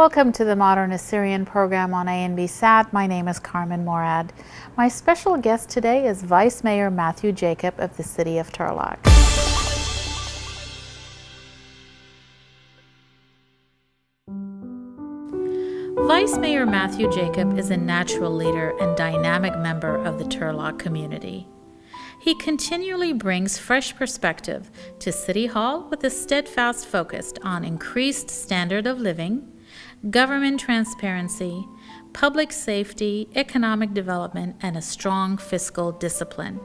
Welcome to the Modem Assyrian program on ANB SAT. My name is Carmen Morad. My special guest today is Vice Mayor Mathew Jacob of the City of Turlock. Vice Mayor Mathew Jacob is a natural leader and dynamic member of the Turlock community. He continually brings fresh perspective to City Hall with a steadfast focus on increased standard of living, government transparency, public safety, economic development, and a strong fiscal discipline.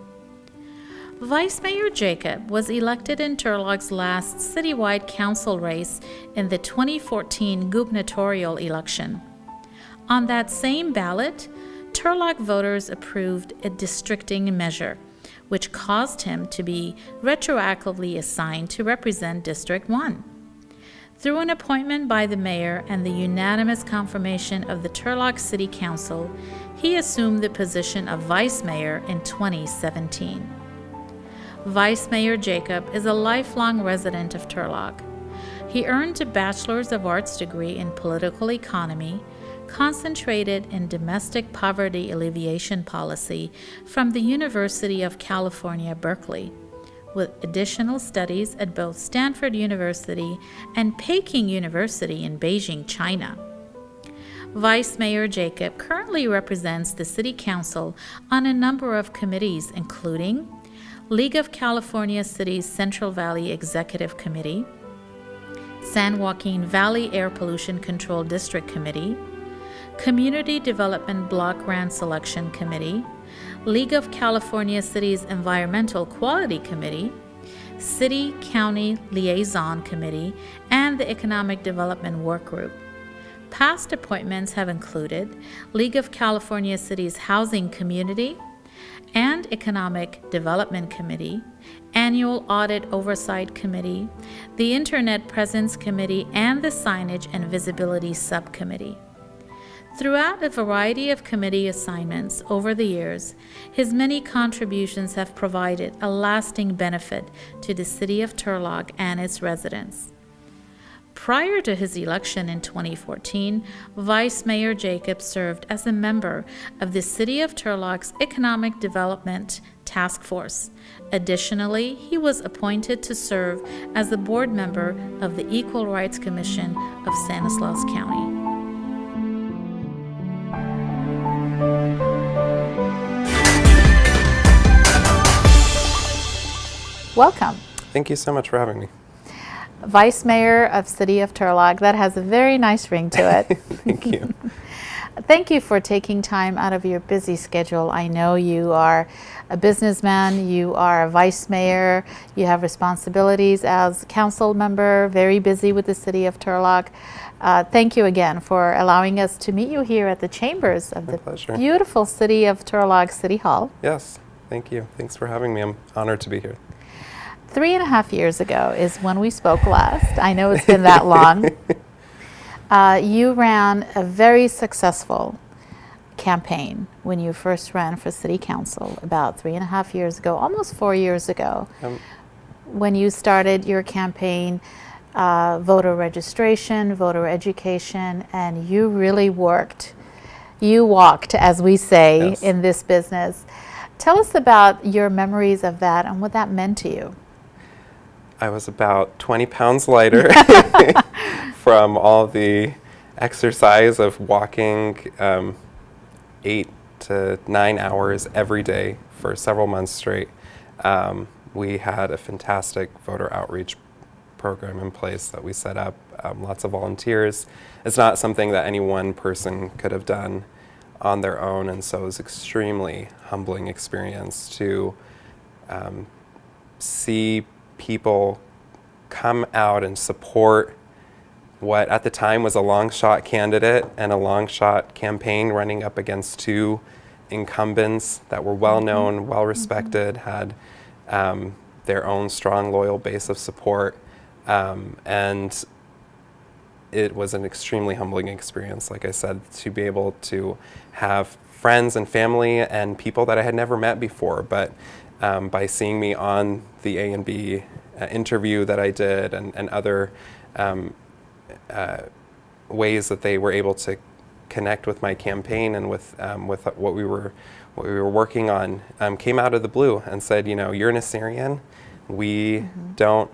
Vice Mayor Jacob was elected in Turlock's last citywide council race in the 2014 gubernatorial election. On that same ballot, Turlock voters approved a districting measure, which caused him to be retroactively assigned to represent District 1. Through an appointment by the mayor and the unanimous confirmation of the Turlock City Council, he assumed the position of vice mayor in 2017. Vice Mayor Jacob is a lifelong resident of Turlock. He earned a Bachelor's of Arts degree in political economy, concentrated in domestic poverty alleviation policy from the University of California, Berkeley, with additional studies at both Stanford University and Peking University in Beijing, China. Vice Mayor Jacob currently represents the City Council on a number of committees, including League of California Cities Central Valley Executive Committee, San Joaquin Valley Air Pollution Control District Committee, Community Development Block Grant Selection Committee, League of California Cities Environmental Quality Committee, City-County Liaison Committee, and the Economic Development Work Group. Past appointments have included League of California Cities Housing Community and Economic Development Committee, Annual Audit Oversight Committee, the Internet Presence Committee, and the Signage and Visibility Subcommittee. Throughout a variety of committee assignments over the years, his many contributions have provided a lasting benefit to the City of Turlock and its residents. Prior to his election in 2014, Vice Mayor Jacob served as a member of the City of Turlock's Economic Development Task Force. Additionally, he was appointed to serve as a board member of the Equal Rights Commission of Stanislaus County. Welcome. Thank you so much for having me. Vice Mayor of City of Turlock. That has a very nice ring to it. Thank you. Thank you for taking time out of your busy schedule. I know you are a businessman, you are a vice mayor, you have responsibilities as council member, very busy with the City of Turlock. Thank you again for allowing us to meet you here at the chambers of the beautiful City of Turlock City Hall. Yes, thank you. Thanks for having me. I'm honored to be here. 3.5 years ago is when we spoke last. I know it's been that long. You ran a very successful campaign when you first ran for City Council about 3.5 years ago, almost 4 years ago. When you started your campaign, voter registration, voter education, and you really worked. You walked, as we say, yes, in this business. Tell us about your memories of that and what that meant to you. I was about 20 pounds lighter from all the exercise of walking 8 to 9 hours every day for several months straight. We had a fantastic voter outreach program in place that we set up, lots of volunteers. It's not something that any one person could have done on their own, and so it was extremely humbling experience to see people come out and support what at the time was a long shot candidate and a long shot campaign running up against two incumbents that were well known, well respected, had their own strong, loyal base of support, and it was an extremely humbling experience, like I said, to be able to have friends and family and people that I had never met before, but by seeing me on the ANB interview that I did and other ways that they were able to connect with my campaign and with what we were working on came out of the blue and said, you're an Assyrian. We don't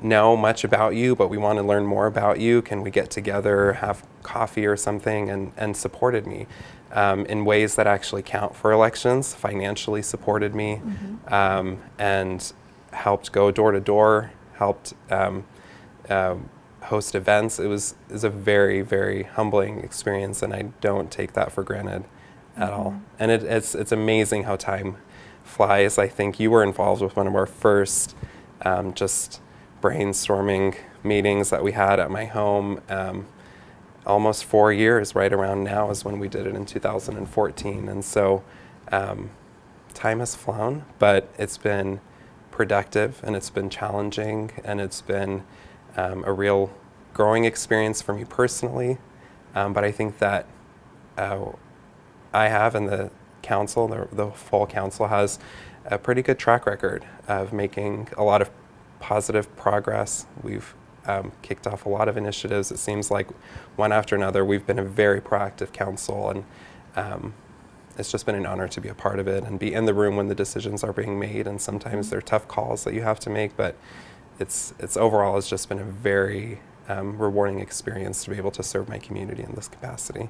know much about you, but we want to learn more about you. Can we get together, have coffee or something? And supported me in ways that actually count for elections, financially supported me, and helped go door to door, helped host events. It was a very, very humbling experience, and I don't take that for granted at all. And it's amazing how time flies. I think you were involved with one of our first just brainstorming meetings that we had at my home. Almost 4 years, right around now, is when we did it in 2014. And so time has flown, but it's been productive, and it's been challenging, and it's been a real growing experience for me personally. But I think that I have, and the council, the full council has a pretty good track record of making a lot of positive progress. We've kicked off a lot of initiatives. It seems like one after another. We've been a very proactive council, and it's just been an honor to be a part of it and be in the room when the decisions are being made. And sometimes they're tough calls that you have to make, but it's overall has just been a very rewarding experience to be able to serve my community in this capacity.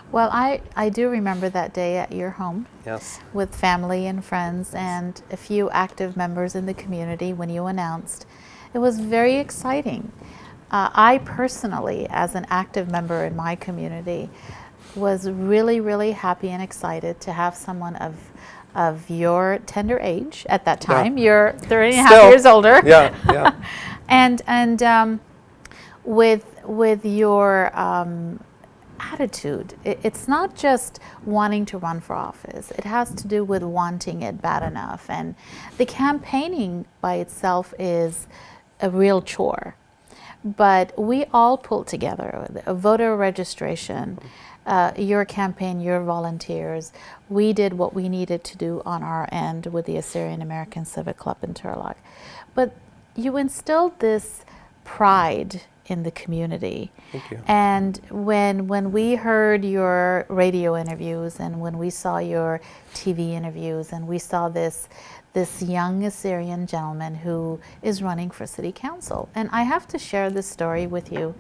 Well, I do remember that day at your home. Yes. With family and friends and a few active members in the community when you announced. It was very exciting. I personally, as an active member in my community, was really, really happy and excited to have someone of your tender age at that time. You're 30.5 years older. Yeah. And with your attitude. It's not just wanting to run for office. It has to do with wanting it bad enough. And the campaigning by itself is a real chore. But we all pulled together, a voter registration, your campaign, your volunteers. We did what we needed to do on our end with the Assyrian American Civic Club in Turlock. But you instilled this pride in the community. Thank you. And when we heard your radio interviews and when we saw your TV interviews and we saw this young Assyrian gentleman who is running for city council. And I have to share this story with you,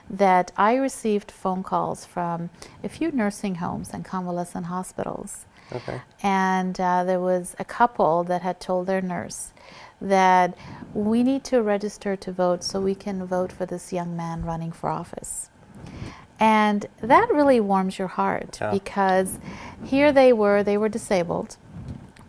that I received phone calls from a few nursing homes and convalescent hospitals. Okay. And there was a couple that had told their nurse that we need to register to vote so we can vote for this young man running for office. And that really warms your heart, because here they were disabled,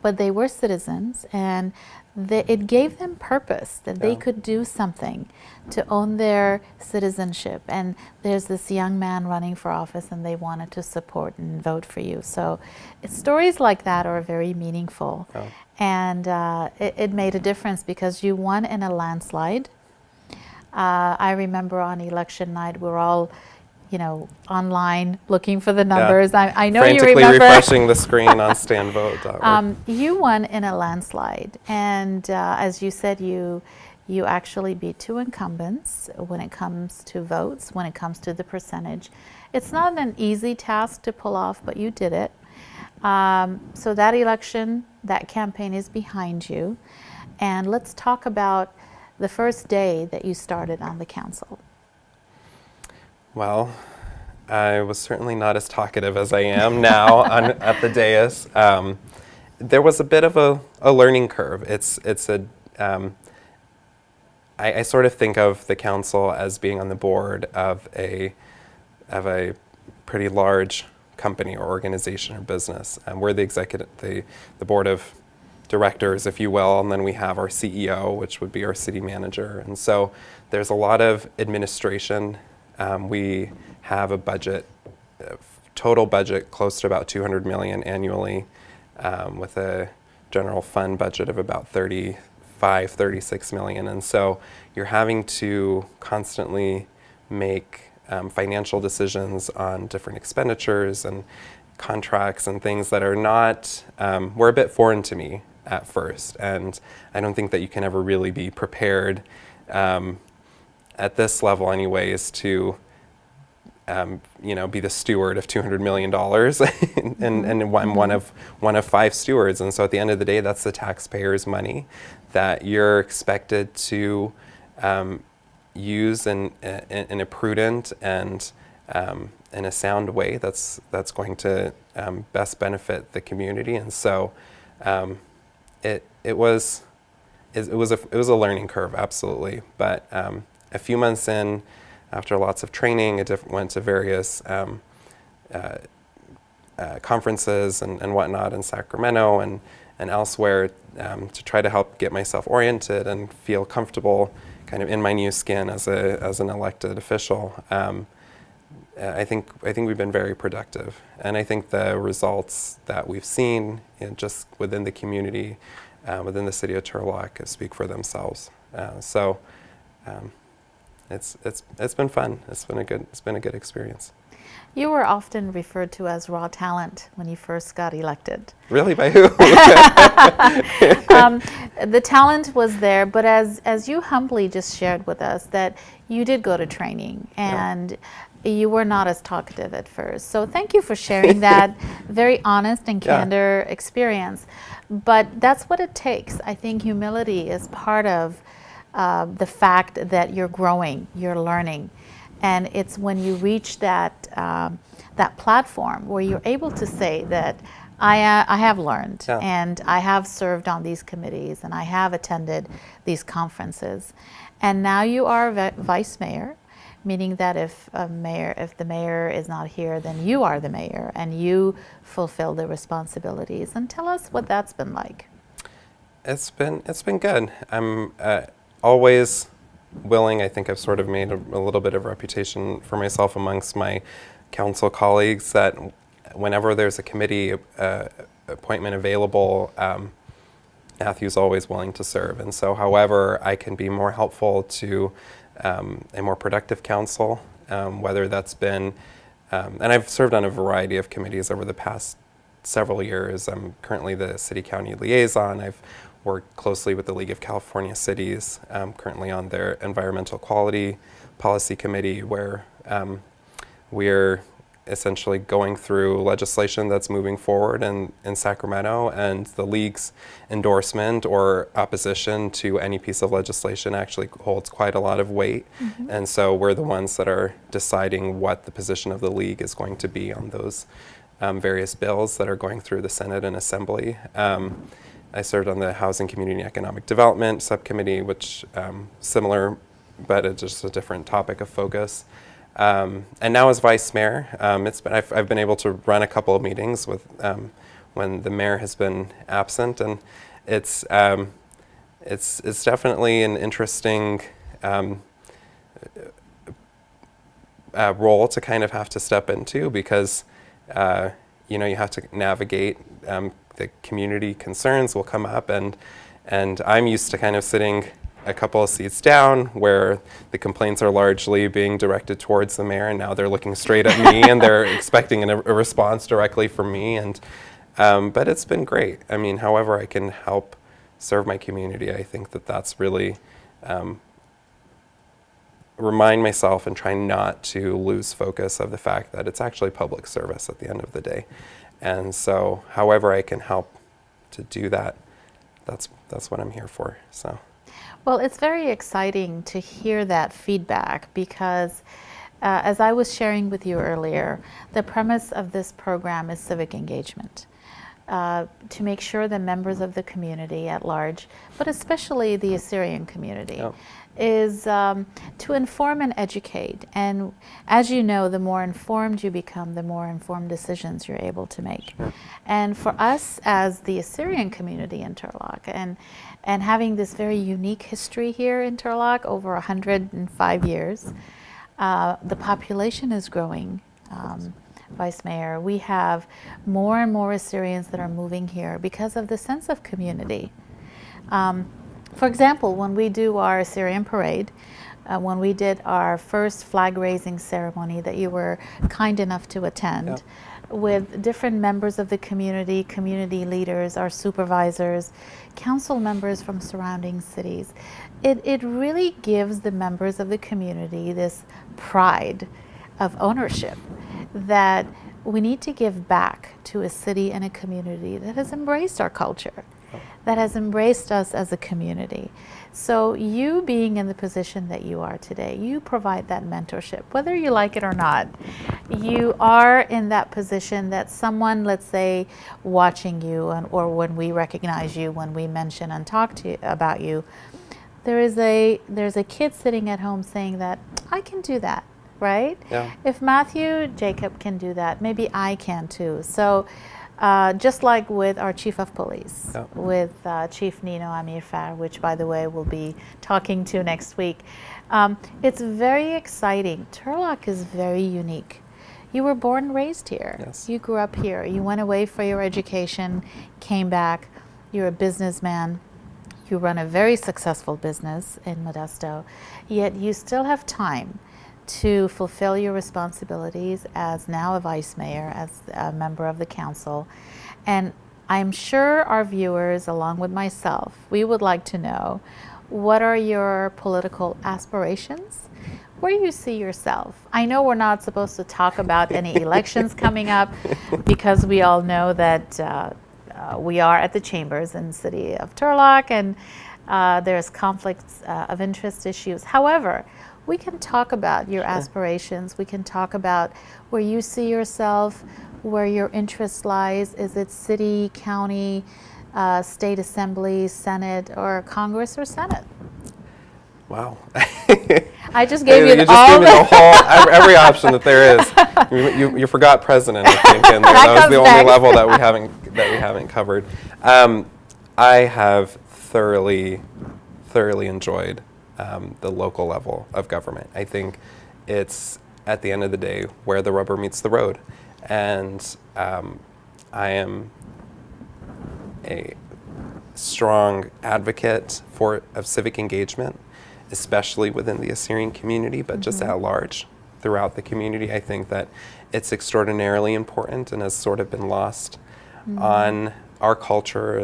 but they were citizens, and it gave them purpose that they could do something to own their citizenship. And there's this young man running for office, and they wanted to support and vote for you. So stories like that are very meaningful. And it made a difference because you won in a landslide. I remember on election night, we're all, online looking for the numbers. I know you remember. Frantically refreshing the screen on standvote.org. You won in a landslide, and as you said, you actually beat two incumbents when it comes to votes, when it comes to the percentage. It's not an easy task to pull off, but you did it. So that election, that campaign is behind you. And let's talk about the first day that you started on the council. Well, I was certainly not as talkative as I am now at the dais. There was a bit of a learning curve. I sort of think of the council as being on the board of a pretty large company or organization or business. We're the board of directors, if you will, and then we have our CEO, which would be our city manager. And so there's a lot of administration. We have a budget, total budget close to about $200 million annually, with a general fund budget of about $36 million. And so you're having to constantly make financial decisions on different expenditures and contracts and things that are not, were a bit foreign to me at first. And I don't think that you can ever really be prepared at this level anyways, to be the steward of $200 million, and I'm one of 5 stewards. And so at the end of the day, that's the taxpayers' money that you're expected to use in a prudent and in a sound way that's going to best benefit the community. And so it was a learning curve, absolutely. But a few months in, after lots of training, went to various conferences and whatnot in Sacramento and elsewhere to try to help get myself oriented and feel comfortable kind of in my new skin as an elected official. I think we've been very productive, and I think the results that we've seen just within the community, within the city of Turlock, speak for themselves. It's been fun. It's been a good experience. You were often referred to as raw talent when you first got elected. Really? By who? The talent was there, but as you humbly just shared with us, that you did go to training and you were not as talkative at first. So thank you for sharing that very honest and candor experience. But that's what it takes. I think humility is part of the fact that you're growing, you're learning. And it's when you reach that platform where you're able to say that I have learned and I have served on these committees and I have attended these conferences. And now you are vice mayor, meaning that if the mayor is not here, then you are the mayor and you fulfill the responsibilities. And tell us what that's been like. It's been good. I'm always willing. I think I've sort of made a little bit of a reputation for myself amongst my council colleagues that whenever there's a committee appointment available, Mathew's always willing to serve. And so however I can be more helpful to a more productive council, whether that's been, and I've served on a variety of committees over the past several years. I'm currently the city-county liaison. I've worked closely with the League of California Cities, currently on their Environmental Quality Policy Committee, where we're essentially going through legislation that's moving forward in Sacramento, and the League's endorsement or opposition to any piece of legislation actually holds quite a lot of weight. Mm-hmm. And so we're the ones that are deciding what the position of the League is going to be on those various bills that are going through the Senate and Assembly. I served on the Housing, Community, and Economic Development Subcommittee, which similar, but it's just a different topic of focus. And now as vice mayor, I've been able to run a couple of meetings with when the mayor has been absent, and it's definitely an interesting role to kind of have to step into, because you have to navigate. The community concerns will come up, and I'm used to kind of sitting a couple of seats down where the complaints are largely being directed towards the mayor, and now they're looking straight at me and they're expecting a response directly from me. And but it's been great. I mean, however I can help serve my community, I think that's really remind myself and try not to lose focus of the fact that it's actually public service at the end of the day. And so however I can help to do that, that's what I'm here for. So. Well, it's very exciting to hear that feedback, because as I was sharing with you earlier, the premise of this program is civic engagement, to make sure that members of the community at large, but especially the Assyrian community, is to inform and educate. And as you know, the more informed you become, the more informed decisions you're able to make. Sure. And for us as the Assyrian community in Turlock, and having this very unique history here in Turlock over 105 years, the population is growing. Vice Mayor, we have more and more Assyrians that are moving here because of the sense of community. For example, when we do our Assyrian parade, when we did our first flag raising ceremony that you were kind enough to attend, with different members of the community, community leaders, our supervisors, council members from surrounding cities. It really gives the members of the community this pride of ownership that we need to give back to a city and a community that has embraced our culture, that has embraced us as a community. So you being in the position that you are today, you provide that mentorship, whether you like it or not. You are in that position that someone, let's say, watching you, or when we recognize you, when we mention and talk to you about you, there's a kid sitting at home saying that I can do that, right? Yeah. If Mathew Jacob can do that, maybe I can too. So just like with our chief of police, Yeah. with Chief Nino Amirfar, which by the way we'll be talking to next week, it's very exciting. Turlock is very unique. You were born and raised here. Yes. You grew up here. You went away for your education, came back. You're a businessman. You run a very successful business in Modesto, yet you still have time to fulfill your responsibilities as now a vice mayor, as a member of the council. And I'm sure our viewers, along with myself, we would like to know, what are your political aspirations? Where do you see yourself? I know we're not supposed to talk about any elections coming up, because we all know that we are at the chambers in the city of Turlock, and there's conflicts of interest issues. However, we can talk about your aspirations. We can talk about where you see yourself, where your interest lies. Is it city, county, state assembly, Senate, or Congress or Senate? Wow. I just gave you gave me all the whole, every option that there is. You forgot president, I think, and that was the only next. level that we haven't covered. I have thoroughly enjoyed the local level of government. I think it's, at the end of the day, where the rubber meets the road. And I am a strong advocate of civic engagement, especially within the Assyrian community, but just at large throughout the community. I think that it's extraordinarily important and has sort of been lost on our culture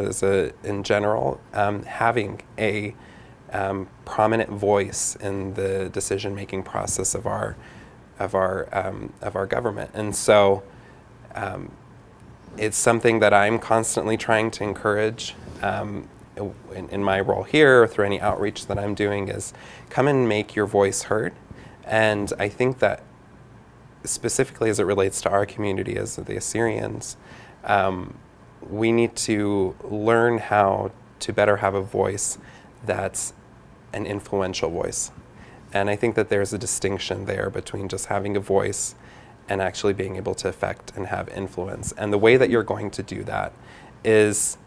in general, having a prominent voice in the decision-making process of our government. And so it's something that I'm constantly trying to encourage in my role here, or through any outreach that I'm doing, is come and make your voice heard. And I think that specifically as it relates to our community as the Assyrians, we need to learn how to better have a voice that's an influential voice. And I think that there's a distinction there between just having a voice and actually being able to affect and have influence. And the way that you're going to do that is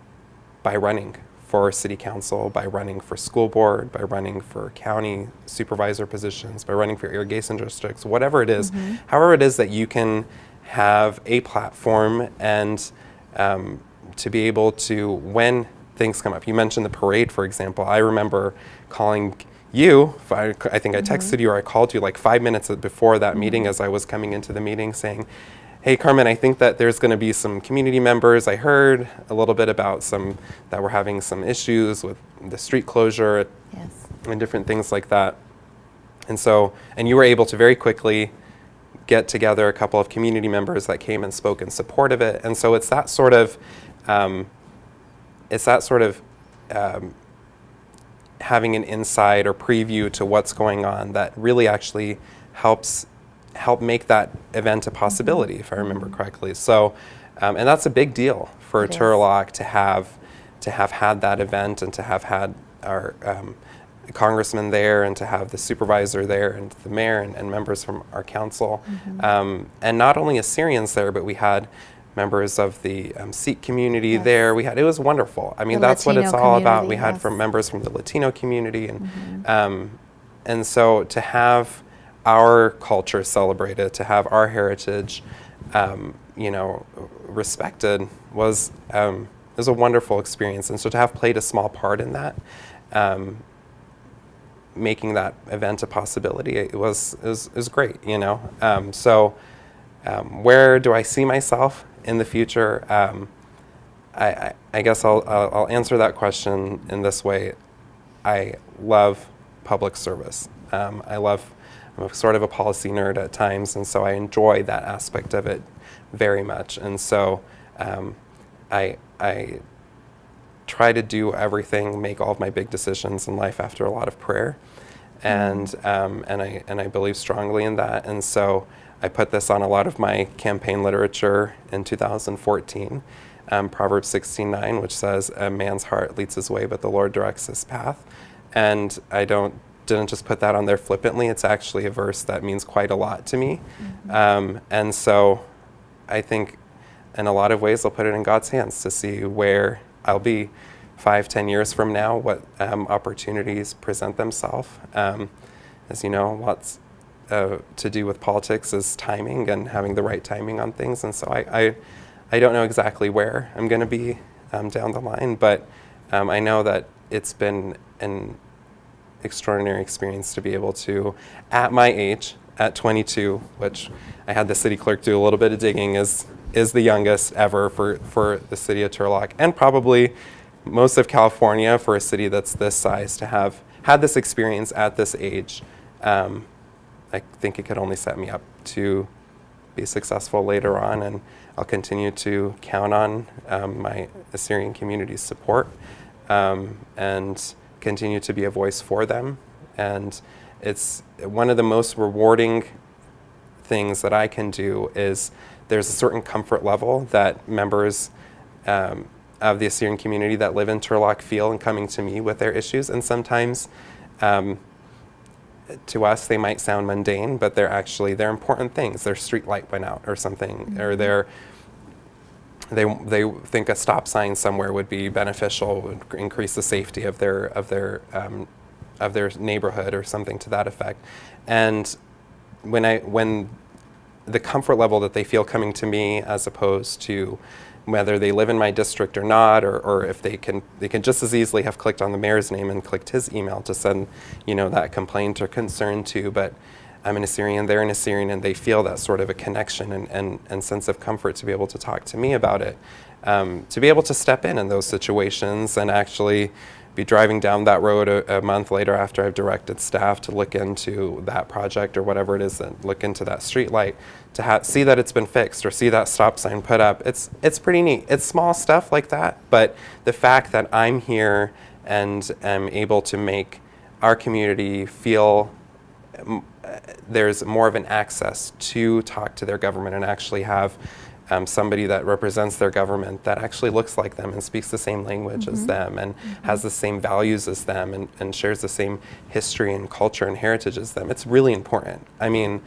by running for city council, by running for school board, by running for county supervisor positions, by running for irrigation districts, whatever it is, however it is that you can have a platform and to be able to, when things come up. You mentioned the parade, for example. I remember calling you, I think I texted you or I called you like 5 minutes before that meeting as I was coming into the meeting saying, hey Carmen, I think that there's going to be some community members. I heard a little bit about some that were having some issues with the street closure and different things like that. And so, and you were able to very quickly get together a couple of community members that came and spoke in support of it. And so it's that sort of, having an insight or preview to what's going on that really actually help make that event a possibility, if I remember correctly. So, and that's a big deal for Turlock to have had that event and to have had our congressman there and to have the supervisor there and the mayor and members from our council. And not only Assyrians there, but we had members of the Sikh community there. It was wonderful. I mean, that's Latino what it's all about. community, We had from members from the Latino community, and so to have our culture celebrated, to have our heritage, respected was a wonderful experience. And so to have played a small part in that, making that event a possibility, it was great. where do I see myself in the future? I guess I'll answer that question in this way. I love public service. I'm sort of a policy nerd at times, and so I enjoy that aspect of it very much. And so I try to do everything, make all of my big decisions in life after a lot of prayer, and I believe strongly in that. And so I put this on a lot of my campaign literature in 2014. Proverbs 16:9, which says, "A man's heart leads his way, but the Lord directs his path." And I didn't just put that on there flippantly. It's actually a verse that means quite a lot to me. And so I think in a lot of ways I'll put it in God's hands to see where I'll be 5-10 years from now, what opportunities present themselves. As you know, lots to do with politics is timing and having the right timing on things. And so I don't know exactly where I'm going to be down the line, but I know that it's been an extraordinary experience to be able to, at my age, at 22, which I had the city clerk do a little bit of digging, is the youngest ever for the city of Turlock, and probably most of California for a city that's this size to have had this experience at this age. I think it could only set me up to be successful later on, and I'll continue to count on my Assyrian community's support and continue to be a voice for them. And it's one of the most rewarding things that I can do is there's a certain comfort level that members of the Assyrian community that live in Turlock feel in coming to me with their issues. And sometimes to us they might sound mundane, but they're important things. Their street light went out or something, or they think a stop sign somewhere would be beneficial, would increase the safety of their neighborhood or something to that effect. And when the comfort level that they feel coming to me, as opposed to whether they live in my district or not, or if they can just as easily have clicked on the mayor's name and clicked his email to send that complaint or concern to, but I'm an Assyrian, they're an Assyrian, and they feel that sort of a connection and sense of comfort to be able to talk to me about it, to be able to step in those situations and actually be driving down that road a month later after I've directed staff to look into that project or whatever it is, and look into that street light, to see that it's been fixed or see that stop sign put up. It's pretty neat. It's small stuff like that, but the fact that I'm here and am able to make our community feel there's more of an access to talk to their government and actually have somebody that represents their government that actually looks like them and speaks the same language as them and has the same values as them and shares the same history and culture and heritage as them. It's really important. I mean,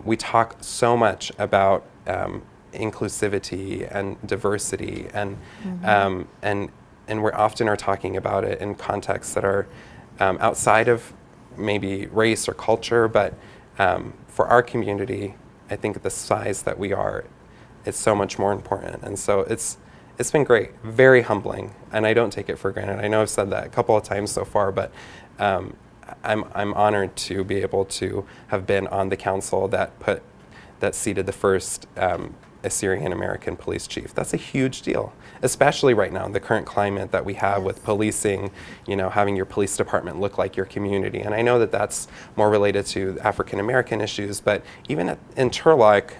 we talk so much about inclusivity and diversity, and we often are talking about it in contexts that are outside of maybe race or culture, but for our community, I think the size that we are, it's so much more important. And so it's been great, very humbling, and I don't take it for granted. I know I've said that a couple of times so far, but I'm honored to be able to have been on the council that seated the first Assyrian American police chief. That's a huge deal, especially right now in the current climate that we have with policing, having your police department look like your community. And I know that that's more related to African American issues, but even in Turlock,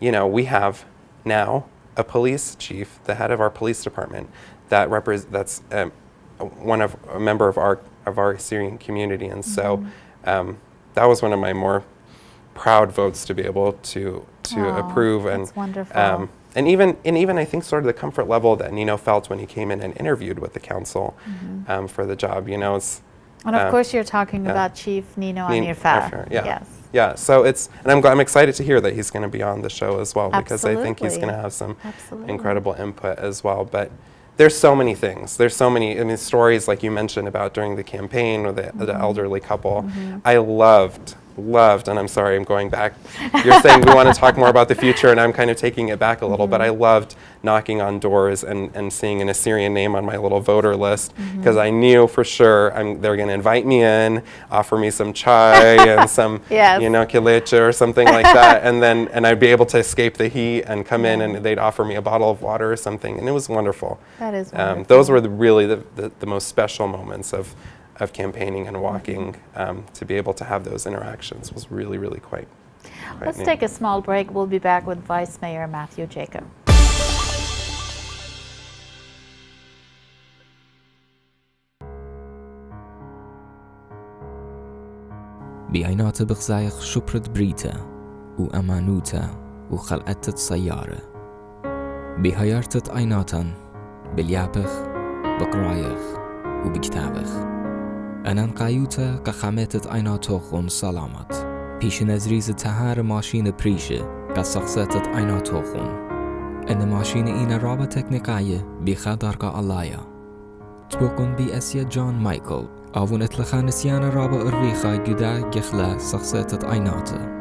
we have now a police chief, the head of our police department, that's a member of our Assyrian community. And so that was one of my more proud votes to be able to approve. And that's wonderful. And even I think sort of the comfort level that Nino felt when he came in and interviewed with the council for the job. It's, and of course, you're talking about Chief Nino Amirfar. Yes. Yeah, so I'm excited to hear that he's going to be on the show as well, because I think he's going to have some incredible input as well. But there's so many things. There's so many, stories like you mentioned about during the campaign with the elderly couple. I loved loved, and I'm sorry, I'm going back. You're saying we want to talk more about the future, and I'm kind of taking it back a little, but I loved knocking on doors and seeing an Assyrian name on my little voter list, because I knew for sure they're going to invite me in, offer me some chai and some, kileche or something like that, and I'd be able to escape the heat and come in, and they'd offer me a bottle of water or something, and it was wonderful. That is wonderful. Those were really the most special moments of campaigning and walking. To be able to have those interactions was really, really quite Let's neat. take a small break. We'll be back with Vice Mayor Mathew Jacob. بعينات بغزايق شبرت بريتا وأمانوتا وخلقت سيارة بهيارتت عيناتن باليابخ بقرايخ وبكتابخ أنا نقايوتا كخامتت عيناتوخون سلامت بيش نزريز تهار ماشين بريشة كسخصتت عيناتوخون أن ماشين إينا رابة تكنيكاية بخادرقا اللايا تبقون بي أسيا جون مايكل آفونت لخانسيانا رابة أرويخا جدا جخلا سخصتت عيناتا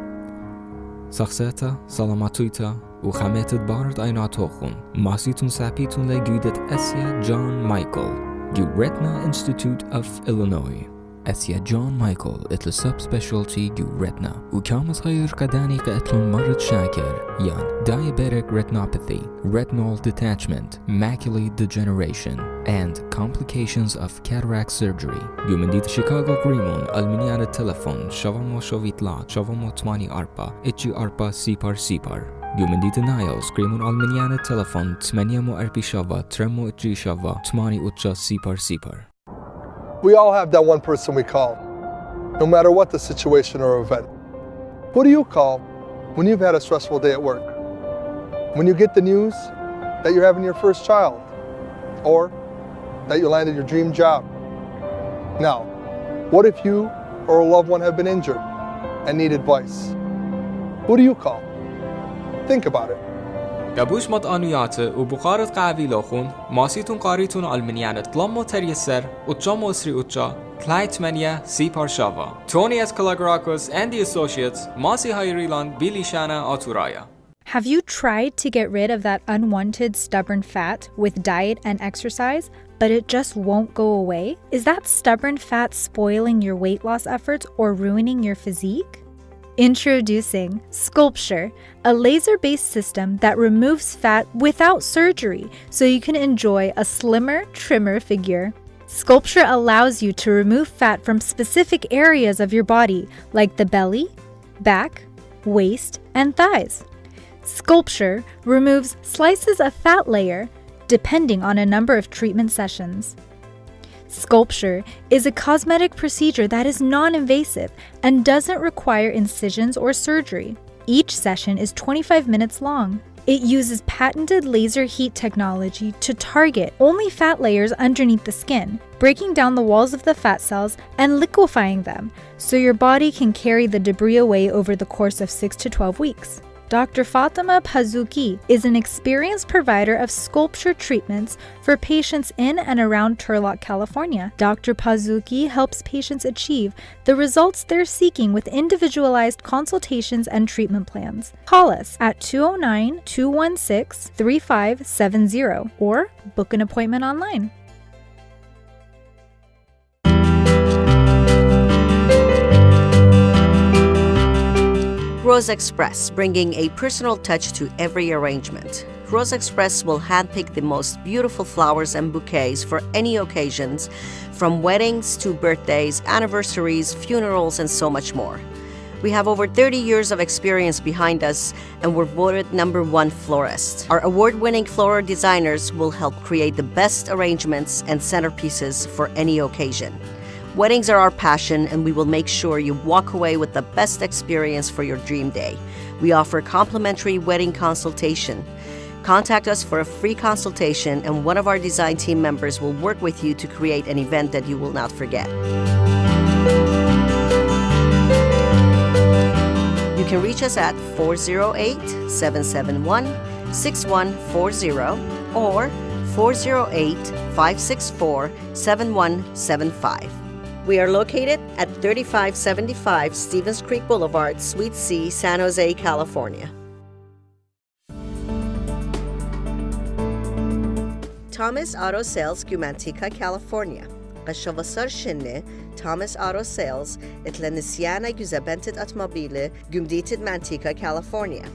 سخصتا سلاماتويتا وخامتت بارد عيناتوخون ماسيتون سابيتون لجودة أسيا جون مايكل The Retina Institute of Illinois. أسيا جون مايكل اتل subspecialty جو Retina وكامس غير قداني كأتلون مرض شاكر يان Diabetic Retinopathy, Retinal Detachment, Macular Degeneration, and complications of cataract surgery. جو من ديت شيكاغو غريمون المنيان التلفون شوامو شوفيتلا شوامو تماني أربا اتشي أربا سيبار سيبار. يومن ديت نايل سكريمون المنيان التلفون 8 أربي شافا ترمو اتشي شافا 8 اتشا سيبار سيبار. We all have that one person we call, no matter what the situation or event. Who do you call when you've had a stressful day at work? When you get the news that you're having your first child, or that you landed your dream job? Now, what if you or a loved one have been injured and need advice? Who do you call? Think about it. يابوش مط آنوياته وبقارة قاعبي لوخون ماسيتون قاريتون علمنيانة تلمو تريسر وتجمو اسري اتشا كلايت منيا سيبار شافا توني اسكالاغراكوس and the associates ماسي هايريلان بيلي شانا آتورايا. Have you tried to get rid of that unwanted stubborn fat with diet and exercise, but it just won't go away? Is that stubborn fat spoiling your weight loss efforts or ruining your physique? Introducing Sculpture, a laser-based system that removes fat without surgery so you can enjoy a slimmer, trimmer figure. Sculpture allows you to remove fat from specific areas of your body like the belly, back, waist, and thighs. Sculpture removes slices of fat layer depending on a number of treatment sessions. Sculpture is a cosmetic procedure that is non-invasive and doesn't require incisions or surgery. Each session is 25 minutes long. It uses patented laser heat technology to target only fat layers underneath the skin, breaking down the walls of the fat cells and liquefying them so your body can carry the debris away over the course of 6 to 12 weeks. Dr. Fatima Pazuki is an experienced provider of sculpture treatments for patients in and around Turlock, California. Dr. Pazuki helps patients achieve the results they're seeking with individualized consultations and treatment plans. Call us at 209-216-3570 or book an appointment online. Rose Express, bringing a personal touch to every arrangement. Rose Express will handpick the most beautiful flowers and bouquets for any occasions, from weddings to birthdays, anniversaries, funerals, and so much more. We have over 30 years of experience behind us, and we're voted #1 florist. Our award-winning floral designers will help create the best arrangements and centerpieces for any occasion. Weddings are our passion, and we will make sure you walk away with the best experience for your dream day. We offer complimentary wedding consultation. Contact us for a free consultation, and one of our design team members will work with you to create an event that you will not forget. You can reach us at 408-771-6140 or 408-564-7175. We are located at 3575 Stevens Creek Boulevard, Suite C, San Jose, California. Thomas Auto Sales, Gumantica, California. قشوفسر شنه توماس آرو سيلز اتلنسيانا جزبنتت أطموبيلة جمديتت مانتيكا كاليفورنيا.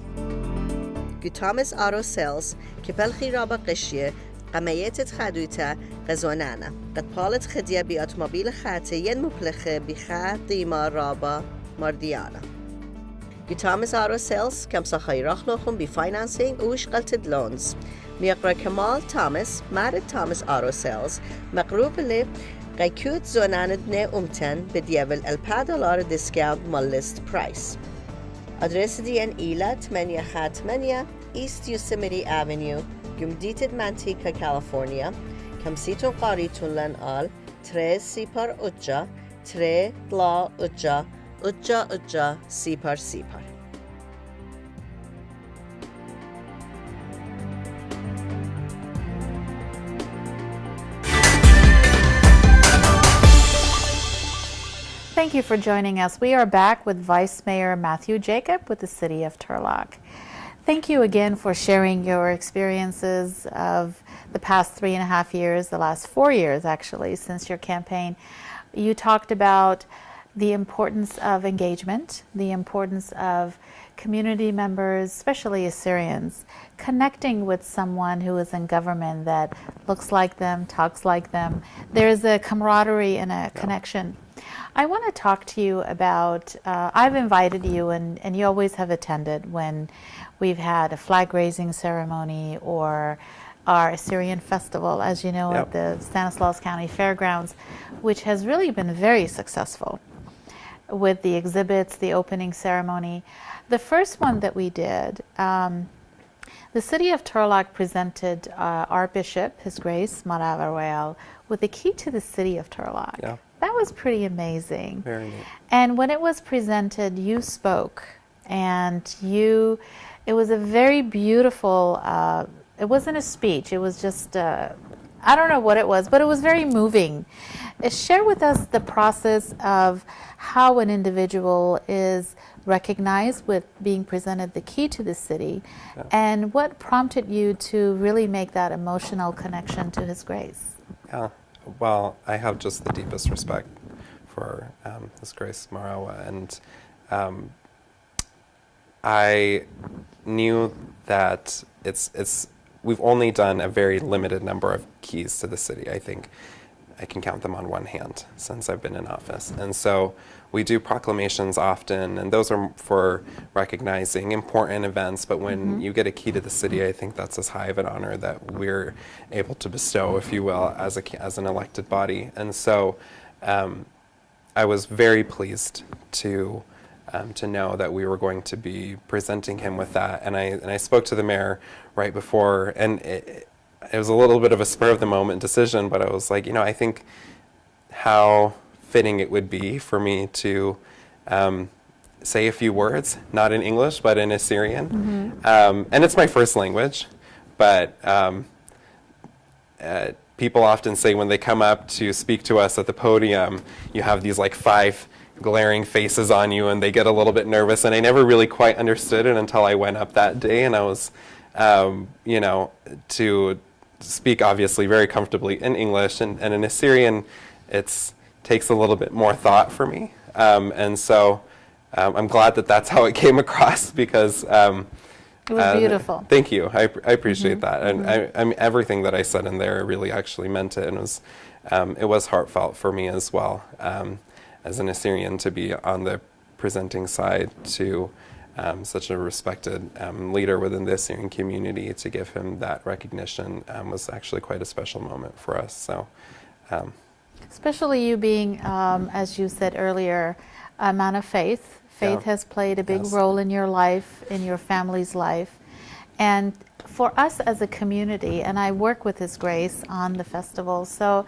توماس آرو سيلز كبل خيرابا قشية قميتت خدوتا غزونانا قد بالت خدية بأطموبيل خاتي ين مبلخة بخات ديما رابا مرديانا. توماس آرو سيلز كم سخيراخ لوخم بفاينانسينج وش قلتد لونز. ميقرأ كمال توماس مارد توماس آرو سيلز مقروب لي قيكوت زوناندني أمتن بديابل $10 ديسكاونت مال ليست برايس. أدرس دي ان إيلا 8 إيست يوسيميتي أفنيو جمديتد مانتيكا كاليفورنيا كمسيتون قاريتون لن آل 3 سيبر أجا 3 لا أجا سيبر. Thank you for joining us. We are back with Vice Mayor Mathew Jacob with the City of Turlock. Thank you again for sharing your experiences of the past 3.5 years, the last 4 years actually, since your campaign. You talked about the importance of engagement, the importance of community members, especially Assyrians, connecting with someone who is in government that looks like them, talks like them. There's a camaraderie and a connection. I want to talk to you about, I've invited you and you always have attended when we've had a flag raising ceremony or our Assyrian festival, as you know, at the Stanislaus County Fairgrounds, which has really been very successful with the exhibits, the opening ceremony. The first one that we did, the City of Turlock presented our bishop, His Grace Marad, with the key to the City of Turlock. Yeah. That was pretty amazing. Very neat. And when it was presented, you spoke, and it was a very beautiful, it wasn't a speech, it was just, I don't know what it was, but it was very moving. Share with us the process of how an individual is recognized with being presented the key to the city, and what prompted you to really make that emotional connection to His Grace. Yeah. Well, I have just the deepest respect for His Grace Marawa, and I knew that we've only done a very limited number of keys to the city. I think I can count them on one hand since I've been in office. And so we do proclamations often, and those are for recognizing important events, but when you get a key to the city, I think that's as high of an honor that we're able to bestow, if you will, as an elected body. And so I was very pleased to know that we were going to be presenting him with that. And I spoke to the mayor right before, and it was a little bit of a spur of the moment decision, but I was like, I think how fitting it would be for me to say a few words, not in English, but in Assyrian. And it's my first language, but people often say when they come up to speak to us at the podium, you have these like 5 glaring faces on you, and they get a little bit nervous, and I never really quite understood it until I went up that day, and I was, to speak obviously very comfortably in English, and in Assyrian, it takes a little bit more thought for me, and so I'm glad that that's how it came across, because it was beautiful. Thank you. I appreciate that, and I mean, everything that I said in there really actually meant it, and it was heartfelt for me as well, as an Assyrian, to be on the presenting side to such a respected leader within the Assyrian community. To give him that recognition was actually quite a special moment for us. So, especially you being, as you said earlier, a man of faith. Faith has played a big role in your life, in your family's life. And for us as a community, and I work with His Grace on the festival, so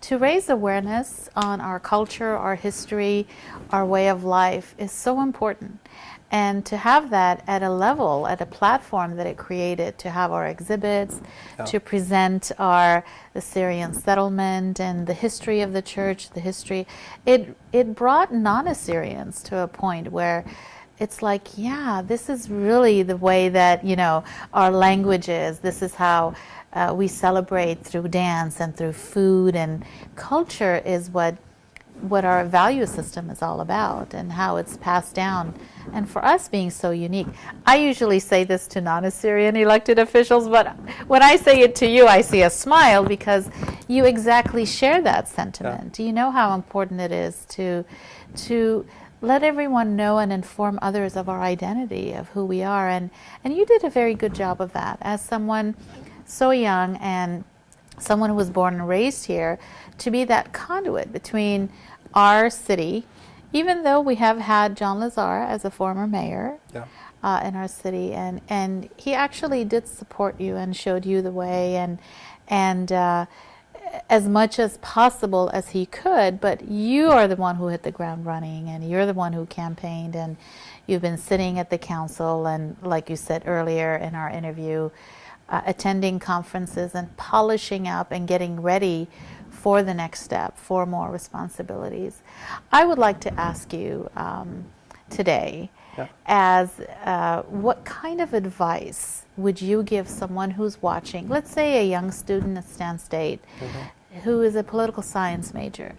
to raise awareness on our culture, our history, our way of life is so important. And to have that at a level, at a platform that it created, to have our exhibits, to present our Assyrian settlement and the history of the church, it brought non-Assyrians to a point where it's like, yeah, this is really the way that, our language is. This is how we celebrate through dance and through food, and culture is what our value system is all about and how it's passed down. And for us being so unique, I usually say this to non-Assyrian elected officials, but when I say it to you, I see a smile because you exactly share that sentiment. You know how important it is to let everyone know and inform others of our identity, of who we are. And you did a very good job of that as someone so young and someone who was born and raised here, to be that conduit between our city, even though we have had John Lazar as a former mayor in our city, and he actually did support you and showed you the way, and as much as possible as he could, but you are the one who hit the ground running, and you're the one who campaigned, and you've been sitting at the council, and like you said earlier in our interview, attending conferences and polishing up and getting ready for the next step, for more responsibilities. I would like to ask you today, as what kind of advice would you give someone who's watching, let's say a young student at Stan State, who is a political science major,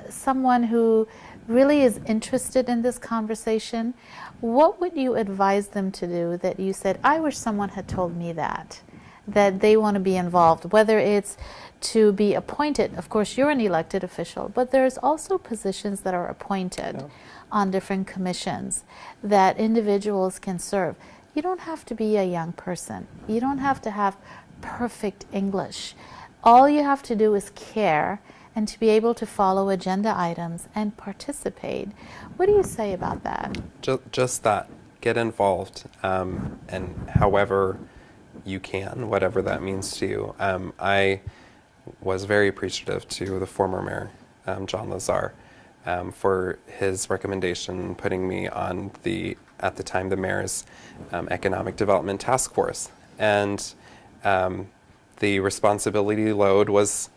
someone who really is interested in this conversation, what would you advise them to do that you said, I wish someone had told me that they want to be involved, whether it's to be appointed. Of course, you're an elected official, but there's also positions that are appointed on different commissions that individuals can serve. You don't have to be a young person. You don't have to have perfect English. All you have to do is care and to be able to follow agenda items and participate. What do you say about that? Just that. Get involved, and however you can, whatever that means to you. I was very appreciative to the former mayor, John Lazar, for his recommendation putting me on at the time, the mayor's economic development task force. And the responsibility load was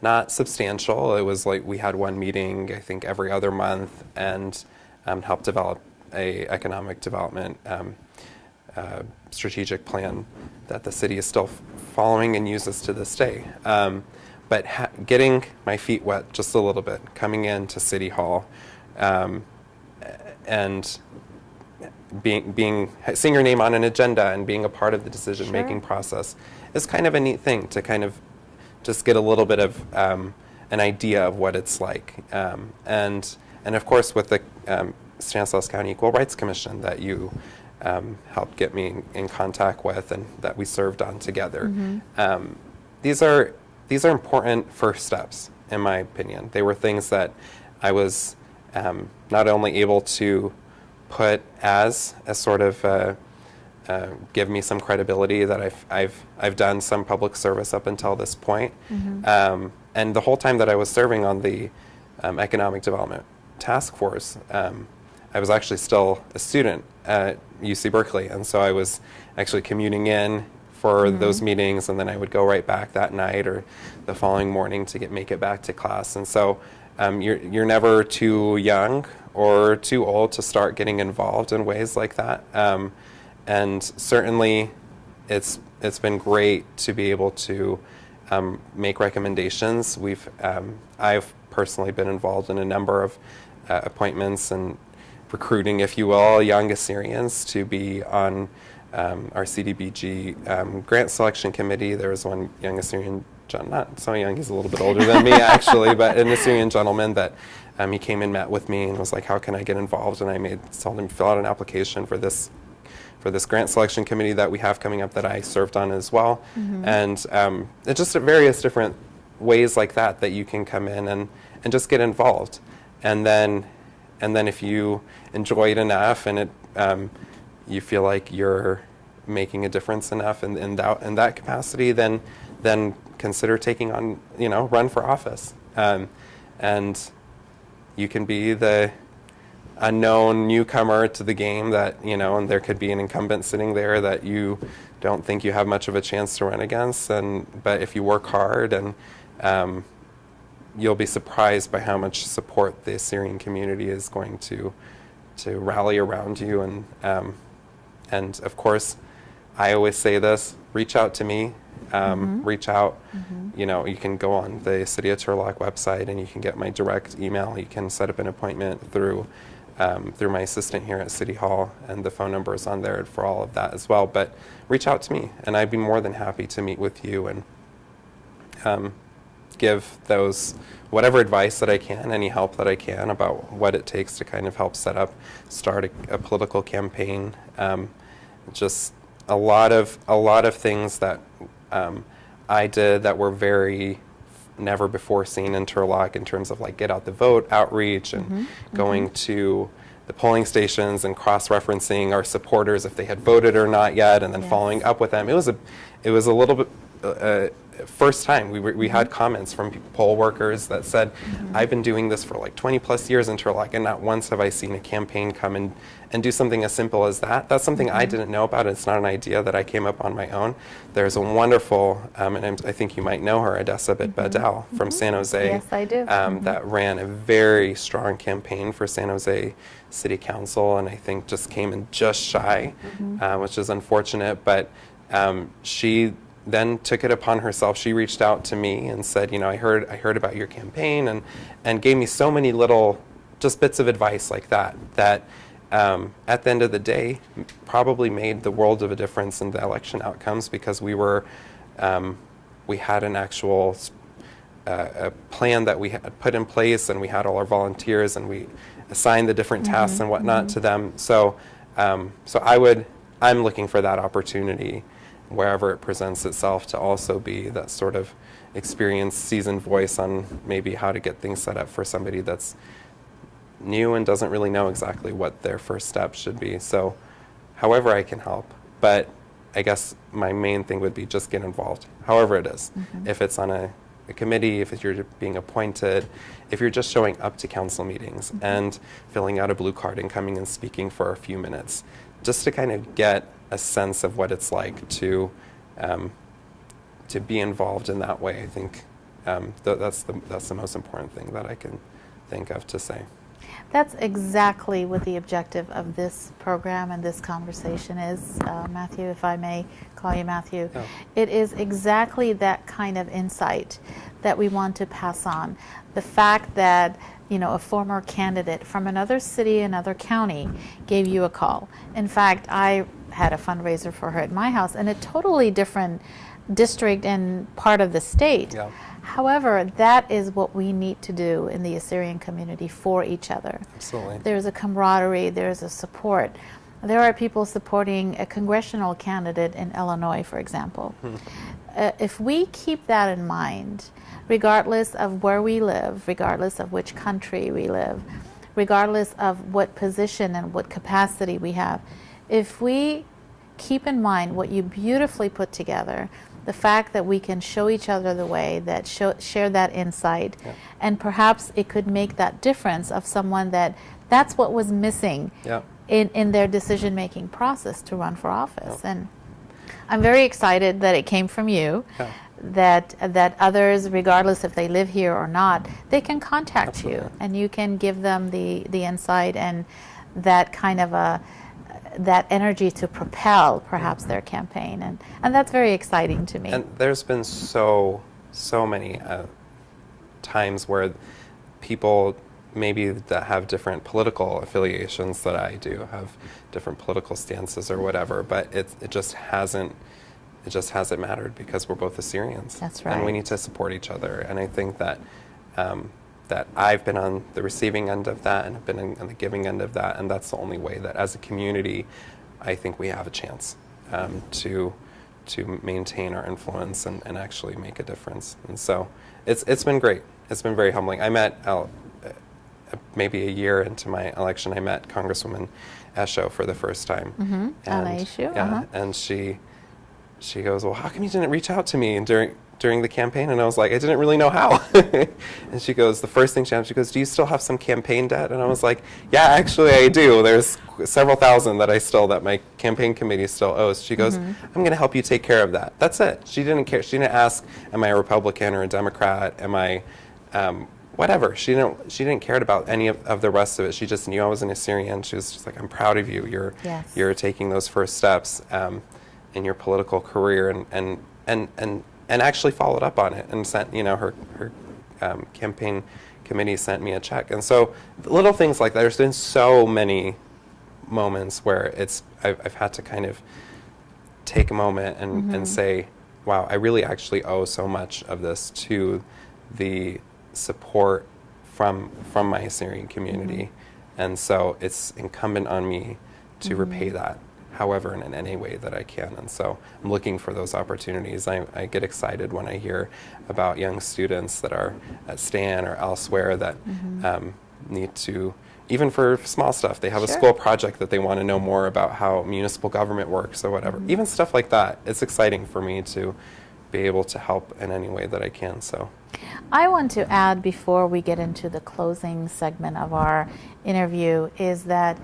not substantial. It was like we had one meeting, I think, every other month, and helped develop a economic development strategic plan that the city is still following and uses to this day. But getting my feet wet just a little bit, coming into City Hall, and seeing your name on an agenda and being a part of the decision-making process is kind of a neat thing to kind of just get a little bit of an idea of what it's like. And of course, with the Stanislaus County Equal Rights Commission that you helped get me in contact with and that we served on together. These are important first steps, in my opinion. They were things that I was not only able to put as a sort of give me some credibility that I've done some public service up until this point, and the whole time that I was serving on the economic development task force, I was actually still a student at UC Berkeley, and so I was actually commuting in for those meetings, and then I would go right back that night or the following morning to make it back to class. And so you're never too young or too old to start getting involved in ways like that. And certainly it's been great to be able to make recommendations. I've personally been involved in a number of appointments and recruiting, if you will, young Assyrians to be on our CDBG grant selection committee. There was one young Assyrian, not so young, he's a little bit older than me actually, but an Assyrian gentleman that he came and met with me and was like, how can I get involved? And I told him to fill out an application for this grant selection committee that we have coming up that I served on as well. And it's just various different ways like that you can come in and just get involved. And then if you enjoy it enough and it you feel like you're making a difference enough in that capacity, then consider taking on, run for office. And you can be the unknown newcomer to the game that, you know, and there could be an incumbent sitting there that you don't think you have much of a chance to run against. But if you work hard, and you'll be surprised by how much support the Assyrian community is going to rally around you. And of course, I always say this: reach out to me. Reach out. You know, you can go on the City of Turlock website and you can get my direct email. You can set up an appointment through my assistant here at City Hall, and the phone number is on there for all of that as well. But reach out to me, and I'd be more than happy to meet with you and give those whatever advice that I can, any help that I can about what it takes to kind of help start a political campaign. Just a lot of things that I did that were very never before seen in Turlock, in terms of like get out the vote outreach and going to the polling stations and cross-referencing our supporters if they had voted or not yet, and then following up with them. It was a little bit first time we had comments from poll workers that said, I've been doing this for like 20 plus years in Turlock, and not once have I seen a campaign come and do something as simple as that. That's something I didn't know about. It's not an idea that I came up on my own. There's a wonderful, and I think you might know her, Edessa Badal from San Jose. Yes, I do. That ran a very strong campaign for San Jose City Council, and I think just came in just shy, which is unfortunate. But she then took it upon herself. She reached out to me and said, you know, I heard about your campaign, and gave me so many little just bits of advice like that at the end of the day probably made the world of a difference in the election outcomes, because we had an actual a plan that we had put in place, and we had all our volunteers, and we assigned the different tasks and whatnot to them. So I'm looking for that opportunity wherever it presents itself to also be that sort of experienced, seasoned voice on maybe how to get things set up for somebody that's new and doesn't really know exactly what their first steps should be. So however I can help, but I guess my main thing would be just get involved, however it is. If it's on a committee, if you're being appointed, if you're just showing up to council meetings and filling out a blue card and coming and speaking for a few minutes, just to kind of get a sense of what it's like to be involved in that way. I think that's the most important thing that I can think of to say. That's exactly what the objective of this program and this conversation is, Mathew, if I may call you Mathew. Oh. It is exactly that kind of insight that we want to pass on. The fact that, you know, a former candidate from another city, another county gave you a call. In fact, I had a fundraiser for her at my house in a totally different district and part of the state. Yeah. However, that is what we need to do in the Assyrian community for each other. Absolutely. There's a camaraderie, there's a support. There are people supporting a congressional candidate in Illinois, for example. If we keep that in mind, regardless of where we live, regardless of which country we live, regardless of what position and what capacity we have, if we keep in mind what you beautifully put together, the fact that we can show each other the way, that share that insight, and perhaps it could make that difference of someone that's what was missing in their decision-making process to run for office. And I'm very excited that it came from you, that others, regardless if they live here or not, they can contact you, and you can give them the insight and that kind of that energy to propel perhaps their campaign, and that's very exciting to me. And there's been so many times where people maybe that have different political affiliations that I do, have different political stances or whatever, but it just hasn't mattered, because we're both Assyrians. That's right. And we need to support each other. And I think that that I've been on the receiving end of that and have been on the giving end of that, and that's the only way that as a community I think we have a chance to maintain our influence and actually make a difference. And so it's been great. It's been very humbling. I met maybe a year into my election, I met Congresswoman Esho for the first time. And and she goes, well, how come you didn't reach out to me during the campaign? And I was like, I didn't really know how. And she goes, the first thing she goes, do you still have some campaign debt? And I was like, yeah, actually I do. There's several thousand that my campaign committee still owes. She goes, I'm going to help you take care of that. That's it. She didn't care. She didn't ask, am I a Republican or a Democrat? Am I whatever. She didn't care about any of the rest of it. She just knew I was an Assyrian. She was just like, I'm proud of you. You're taking those first steps in your political career, and actually followed up on it and sent, her campaign committee sent me a check. And so little things like that. There's been so many moments where I've had to kind of take a moment and say, wow, I really actually owe so much of this to the support from my Assyrian community. And so it's incumbent on me to repay that, however, in any way that I can. And so I'm looking for those opportunities. I get excited when I hear about young students that are at Stan or elsewhere that need to, even for small stuff, they have a school project that they want to know more about how municipal government works or whatever. Even stuff like that, it's exciting for me to be able to help in any way that I can. So I want to add, before we get into the closing segment of our interview, is that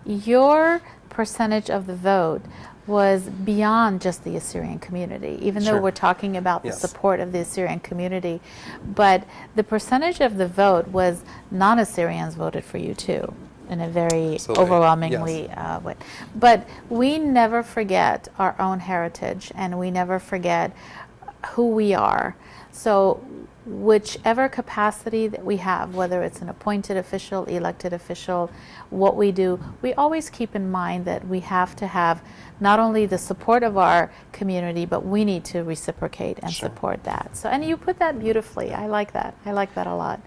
your percentage of the vote was beyond just the Assyrian community, even though we're talking about the support of the Assyrian community. But the percentage of the vote was non-Assyrians voted for you too, in a very overwhelmingly way. But we never forget our own heritage, and we never forget who we are. So whichever capacity that we have, whether it's an appointed official, elected official, what we do, we always keep in mind that we have to have not only the support of our community, but we need to reciprocate and support that. So, and you put that beautifully. I like that. I like that a lot.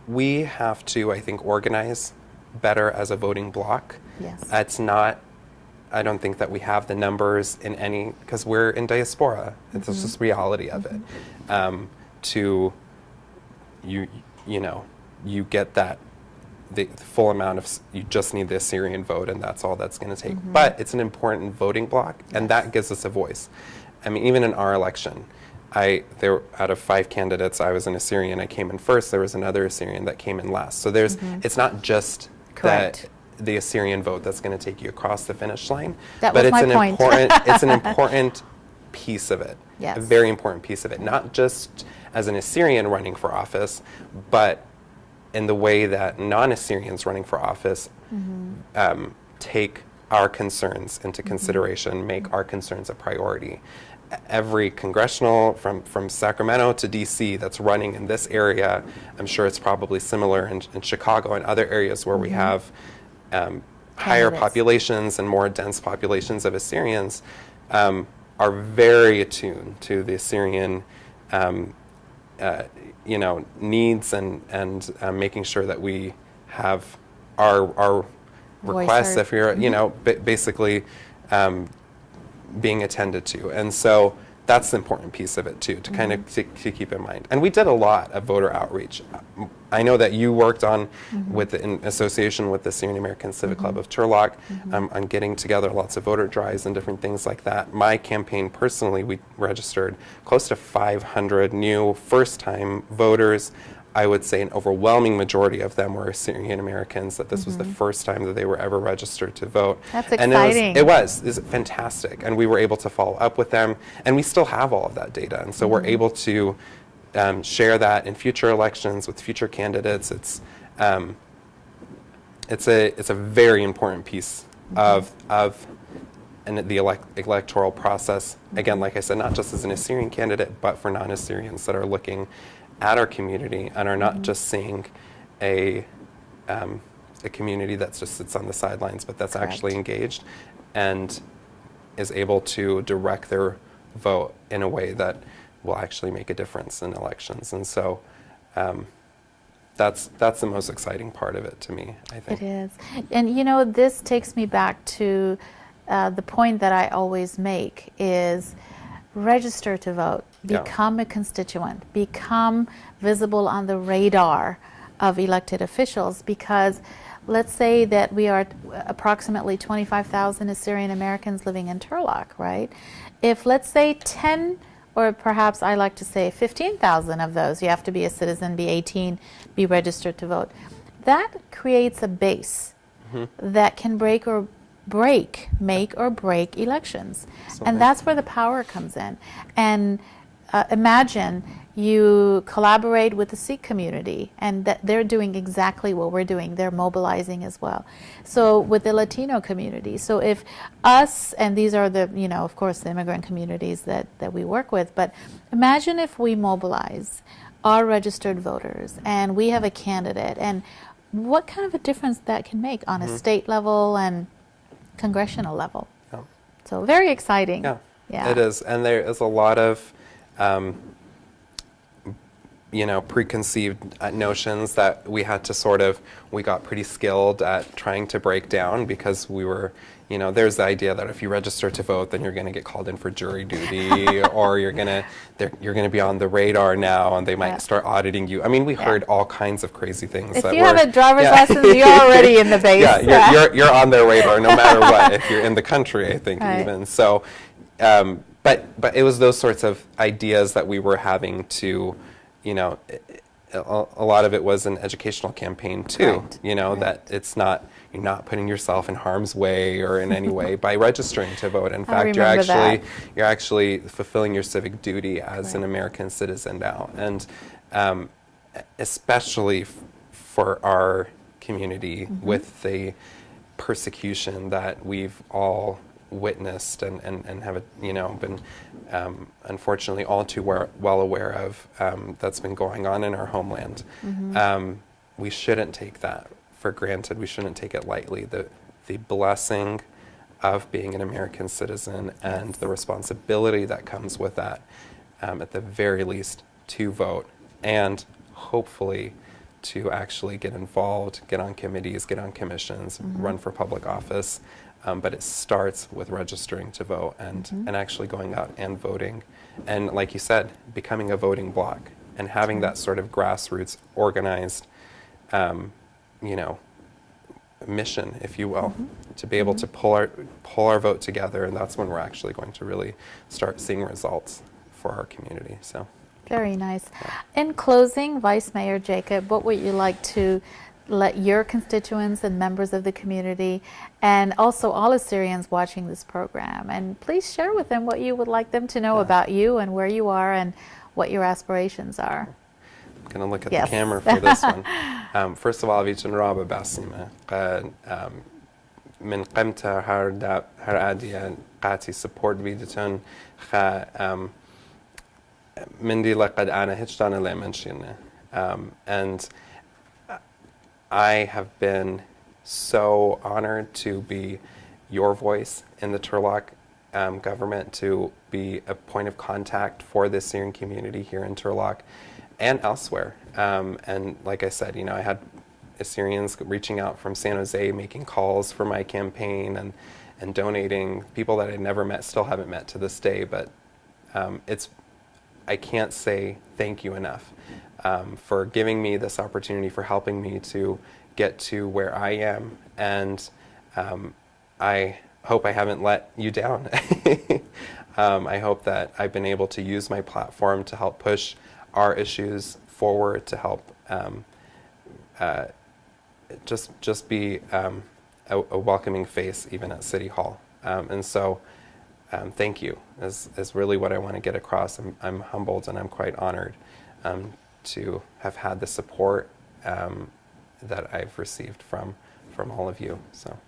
We have to, I think, organize better as a voting bloc. Yes. It's not, I don't think that we have the numbers in any, because we're in diaspora. It's just reality of it. You get that, the full amount of, you just need the Assyrian vote, and that's all that's going to take. But it's an important voting bloc, and that gives us a voice. I mean, even in our election, out of 5 candidates, I was an Assyrian. I came in first. There was another Assyrian that came in last. So it's not just the Assyrian vote that's going to take you across the finish line, but it's an important piece of it. Yes. A very important piece of it, not just as an Assyrian running for office, but in the way that non-Assyrians running for office take our concerns into consideration, make our concerns a priority. Every congressional from Sacramento to DC that's running in this area, I'm sure it's probably similar in Chicago and other areas where we have higher populations and more dense populations of Assyrians, are very attuned to the Assyrian needs and making sure that we have our requests, if you're basically being attended to. And so that's the important piece of it too, to kind of to keep in mind. And we did a lot of voter outreach. I know that you worked on in association with the Syrian American Civic Club of Turlock on getting together lots of voter drives and different things like that. My campaign personally, we registered close to 500 new first-time voters. I would say an overwhelming majority of them were Syrian Americans, that this was the first time that they were ever registered to vote. That's exciting. And it was fantastic. And we were able to follow up with them. And we still have all of that data. And so we're able to share that in future elections with future candidates. It's a very important piece of the electoral process. Again, like I said, not just as an Assyrian candidate, but for non-Assyrians that are looking at our community and are not just seeing a community that just sits on the sidelines, but that's actually engaged and is able to direct their vote in a way that will actually make a difference in elections. And so that's the most exciting part of it to me, I think. It is. And this takes me back to the point that I always make is register to vote. Become a constituent. Become visible on the radar of elected officials, because let's say that we are approximately 25,000 Assyrian Americans living in Turlock, right? If, let's say, 10 or perhaps I like to say 15,000 of those. You have to be a citizen, be 18, be registered to vote. That creates a base that can make or break elections. And that's where the power comes in. And imagine you collaborate with the Sikh community, and that they're doing exactly what we're doing. They're mobilizing as well. So with the Latino community, so if us, and these are the, of course, the immigrant communities that we work with, but imagine if we mobilize our registered voters and we have a candidate, and what kind of a difference that can make on a state level and congressional level. Yeah. So very exciting. Yeah, it is. And there is a lot of preconceived notions that we had to we got pretty skilled at trying to break down, because we were, there's the idea that if you register to vote, then you're going to get called in for jury duty, or you're going to be on the radar now, and they might start auditing you. I mean, we heard all kinds of crazy things. If you have a driver's license, you're already in the base. Yeah, you're on their radar no matter what, if you're in the country, I think, even. So, but it was those sorts of ideas that we were having to, a lot of it was an educational campaign too, that it's not, you're not putting yourself in harm's way or in any way by registering to vote. In fact, you're actually fulfilling your civic duty as an American citizen now. And especially for our community, with the persecution that we've all witnessed and have been unfortunately all too well aware of, that's been going on in our homeland. We shouldn't take that for granted. We shouldn't take it lightly. The blessing of being an American citizen and the responsibility that comes with that, at the very least, to vote, and hopefully to actually get involved, get on committees, get on commissions, run for public office. But it starts with registering to vote and actually going out and voting. And like you said, becoming a voting bloc and having that sort of grassroots organized, mission, if you will, to be able to pull our vote together. And that's when we're actually going to really start seeing results for our community. So. Very nice. In closing, Vice Mayor Jacob, what would you like to let your constituents and members of the community, and also all Assyrians watching this program, and please share with them what you would like them to know about you and where you are and what your aspirations are. I'm going to look at the camera for this one. First of all, Vichen Raba Basima, من قمتها هر عادية قاتي support فيدتون من دي لقد أنا هجتانا لمنشينا. And I have been so honored to be your voice in the Turlock government, to be a point of contact for the Assyrian community here in Turlock and elsewhere. And like I said, I had Assyrians reaching out from San Jose, making calls for my campaign and donating, people that I never met, still haven't met to this day, but I can't say thank you enough. For giving me this opportunity, for helping me to get to where I am, and I hope I haven't let you down. I hope that I've been able to use my platform to help push our issues forward, to help just be a welcoming face even at City Hall. And so thank you is really what I want to get across. I'm humbled and I'm quite honored to have had the support that I've received from all of you. So,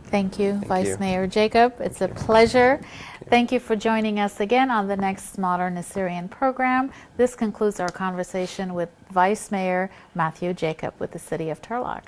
thank you, Vice Mayor Jacob. It's a pleasure. Thank you for joining us again on the next Modern Assyrian program. This concludes our conversation with Vice Mayor Mathew Jacob with the City of Turlock.